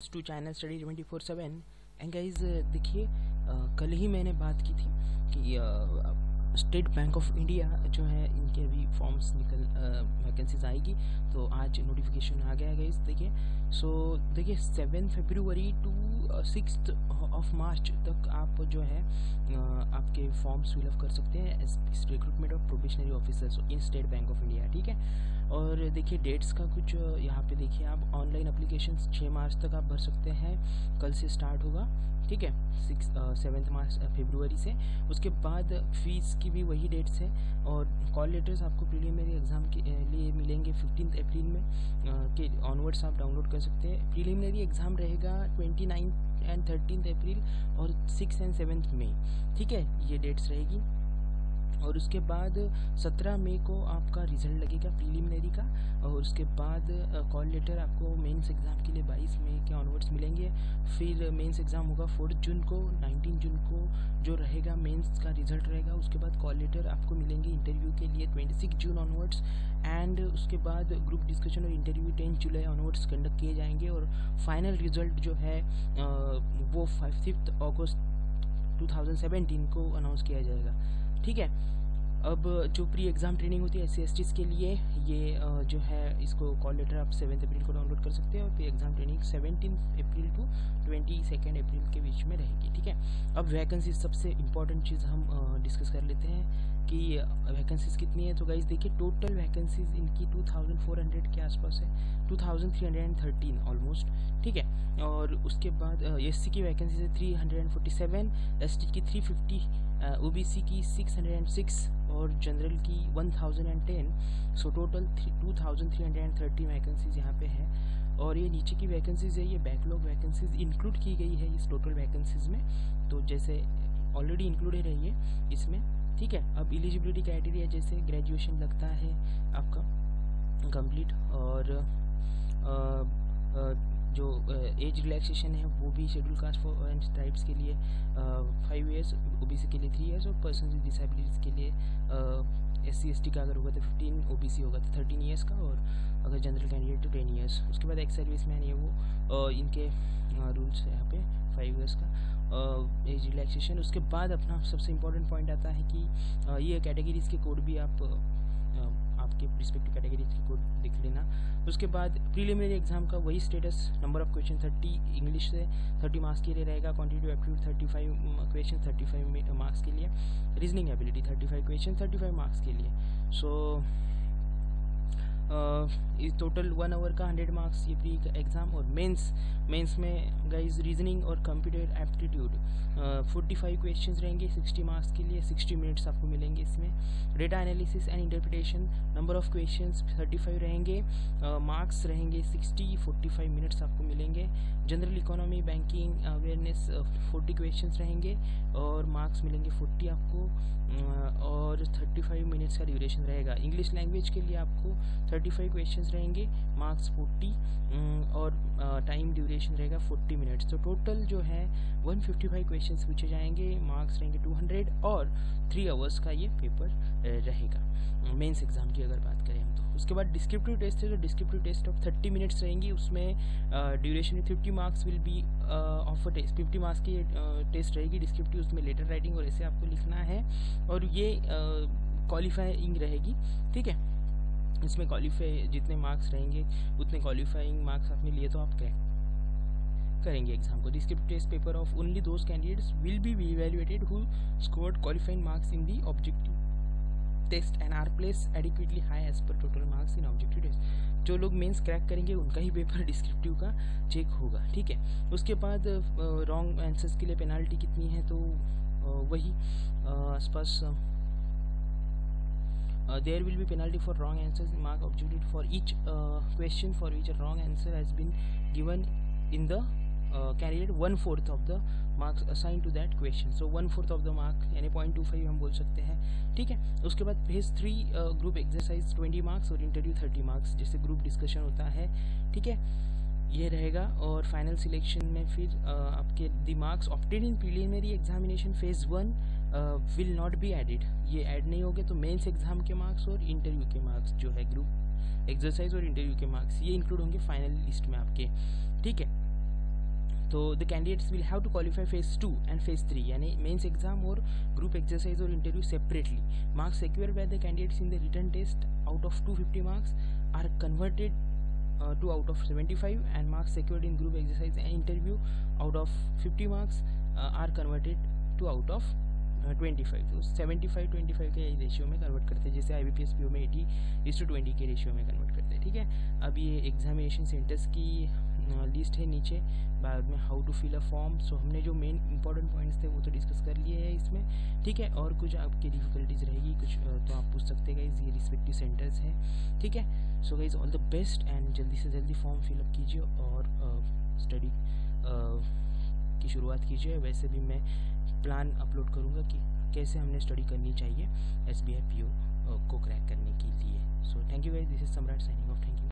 To channel study 24/7। And guys देखिए, कल ही मैंने बात की थी कि स्टेट बैंक ऑफ इंडिया जो है इनके अभी फॉर्म्स निकल वैकेंसीज आएगी। तो आज नोटिफिकेशन आ गया गाइज। देखिए देखिए 7 फरवरी टू 6 मार्च तक आप जो है आपके फॉर्म्स फिलअप कर सकते हैं इस recruitment of probationary officers in state bank of India. ठीक है, और देखिए डेट्स का कुछ यहाँ पे देखिए, आप ऑनलाइन अप्लीकेशंस 6 मार्च तक आप भर सकते हैं, कल से स्टार्ट होगा। ठीक है, 7 मार्च फरवरी से। उसके बाद फीस की भी वही डेट्स है, और कॉल लेटर्स आपको प्रीलिमिनरी एग्ज़ाम के लिए मिलेंगे 15 अप्रैल में के ऑनवर्ड्स आप डाउनलोड कर सकते हैं। प्रीलिमिनरी एग्ज़ाम रहेगा 29 एंड 13 अप्रैल और 6 एंड 7 मई। ठीक है, ये डेट्स रहेगी। और उसके बाद 17 मई को आपका रिज़ल्ट लगेगा प्रीलिमिनरी का, और उसके बाद कॉल लेटर आपको मेंस एग्ज़ाम के लिए 22 मई के ऑनवर्ड्स मिलेंगे। फिर मेंस एग्ज़ाम होगा 4 जून को, 19 जून को जो रहेगा मेंस का रिज़ल्ट रहेगा। उसके बाद कॉल लेटर आपको मिलेंगे इंटरव्यू के लिए 26 जून ऑनवर्ड्स। एंड उसके बाद ग्रुप डिस्कशन और इंटरव्यू 10 जुलाई ऑनवर्ड्स कंडक्ट किए जाएंगे, और फाइनल रिज़ल्ट जो है वो 5 अगस्त 2017 को अनाउंस किया जाएगा। ठीक है, अब जो प्री एग्ज़ाम ट्रेनिंग होती है SC/STs के लिए, ये जो है इसको कॉल लेटर आप 7 अप्रैल को डाउनलोड कर सकते हैं, और pre exam training 17 April to 22 April के बीच में रहेगी। ठीक है, अब वैकेंसी सबसे इम्पॉर्टेंट चीज़ हम डिस्कस कर लेते हैं कि वैकेंसीज कितनी है। तो गाइज देखिए, टोटल वैकेंसीज इनकी 2400 के आसपास है, 2313 ऑलमोस्ट। ठीक है, और उसके बाद SC की वैकेंसीज है 347, ST की 350, OBC की 606 और जनरल की 1010। सो टोटल 2330 वैकेंसीज यहाँ पे है। और ये नीचे की वैकेंसीज है, ये बैकलॉग वैकेंसीज इंक्लूड की गई है इस टोटल वैकेंसीज में, तो जैसे ऑलरेडी इंक्लूडेड है ये इसमें। ठीक है, अब एलिजिबिलिटी क्राइटेरिया जैसे ग्रेजुएशन लगता है आपका कंप्लीट, और जो एज रिलैक्सेशन है वो भी schedule caste for and tribes के लिए 5 ईयर्स, OBC के लिए 3 ईयर्स, और पर्सन विद डिसेबिलिटीज़ के लिए SC/ST का अगर होगा तो 15, OBC होगा तो 13 ईयर्स का, और अगर जनरल कैंडिडेट तो 10 ईयर्स। उसके बाद एक्स सर्विस मैन ये वो इनके रूल्स है यहाँ पे 5 ईयर्स का एज रिलैक्सेशन। उसके बाद अपना सबसे इम्पोर्टेंट पॉइंट आता है कि ये कैटेगरीज़ के कोड भी आप आपके रिस्पेक्टिव कैटेगरीज के कोड लिख लेना। उसके बाद प्रीलिमिनरी एग्जाम का वही status, number of question 30 English से 30 मार्क्स के लिए रहेगा, क्वांटिटेटिव एप्टीट्यूड 35 क्वेश्चन 35 मार्क्स के लिए, रीजनिंग एबिलिटी 35 क्वेश्चन 35 मार्क्स के लिए। सो इस टोटल 1 आवर का 100 मार्क्स ये प्री एग्ज़ाम। और मेंस में गाइज रीजनिंग और कंप्यूटर एप्टीट्यूड 45 क्वेश्चंस रहेंगे 60 मार्क्स के लिए, 60 मिनट्स आपको मिलेंगे इसमें। Data analysis and interpretation number of questions 35 रहेंगे, मार्क्स रहेंगे 60, 45 मिनट्स आपको मिलेंगे। General economy banking awareness 40 questions रहेंगे और मार्क्स मिलेंगे 40 आपको, और 35 मिनट्स का ड्यूरेशन रहेगा। इंग्लिश लैंग्वेज के लिए आपको 35 क्वेश्चंस रहेंगे, मार्क्स 40 और टाइम ड्यूरेशन रहेगा 40 मिनट्स। तो टोटल जो है 155 क्वेश्चंस पूछे जाएंगे, मार्क्स रहेंगे 200, और 3 आवर्स का ये पेपर रहेगा मेंस एग्ज़ाम की अगर बात करें हम तो। उसके बाद डिस्क्रिप्टिव टेस्ट है, तो डिस्क्रिप्टिव टेस्ट ऑफ 30 मिनट्स रहेंगी, उसमें duration 50 marks will be of a test, 50 marks की टेस्ट रहेगी डिस्क्रिप्टिव। उसमें लेटर राइटिंग और ऐसे आपको लिखना है, और ये क्वालिफाइंग रहेगी। ठीक है, इसमें क्वालिफाई जितने मार्क्स रहेंगे उतने क्वालिफाइंग मार्क्स आपने लिए तो आप क्रैक करेंगे एग्जाम को। Descriptive test paper of only those candidates will be evaluated who scored qualifying marks in the objective test and are placed adequately high as per total marks in objective test. जो लोग mains crack करेंगे उनका ही paper descriptive का check होगा। ठीक है, उसके बाद रॉन्ग आंसर्स के लिए पेनाल्टी कितनी है, तो वही आसपास there will be penalty for wrong answers, mark objective for each question for which a wrong answer has been given in the candidate 1/4 of the marks assigned to that question. So 1/4 of the mark यानी 0.25 हम बोल सकते हैं। ठीक है, उसके बाद phase 3 group exercise 20 marks और इंटरव्यू 30 मार्क्स, जैसे ग्रुप डिस्कशन होता है। ठीक है, ये रहेगा। और फाइनल सिलेक्शन में फिर आपके the marks obtained in preliminary examination phase 1 will not be added, ये ऐड नहीं होंगे। तो मेंस एग्जाम के मार्क्स और इंटरव्यू के मार्क्स जो है ग्रुप एक्सरसाइज और इंटरव्यू के मार्क्स ये इंक्लूड होंगे फाइनल लिस्ट में आपके। ठीक है, तो the candidates will have to qualify phase 2 and phase 3 यानी मेंस एग्जाम और ग्रुप एक्सरसाइज और interview separately. Marks secured by the candidates in the written test out of 250 marks are converted to out of 75, and marks secured in group exercise and interview out of 50 marks are converted to out of 25. तो 75-25 के ratio में convert करते हैं, जैसे IBPS PO में 80:20 के ratio में convert करते हैं. ठीक है, अब ये एग्जामिनेशन सेंटर्स की लिस्ट है नीचे. बाद में how to fill a form. So हमने जो मेन इंपॉर्टेंट पॉइंट्स थे वो तो डिस्कस कर लिए हैं इसमें. ठीक है, और कुछ आपकी डिफ़िकल्टीज रहेगी कुछ तो आप पूछ सकते हैं गाइज, ये रिस्पेक्टिव सेंटर्स हैं. ठीक है, so guys all the best and जल्दी से जल्दी फॉर्म फिलअप कीजिए और स्टडी की शुरुआत कीजिए. वैसे भी मैं प्लान अपलोड करूँगा कि कैसे हमने स्टडी करनी चाहिए SBI PO को क्रैक करने के लिए. So thank you guys, this is सम्राट साइनिंग ऑफ. Thank you.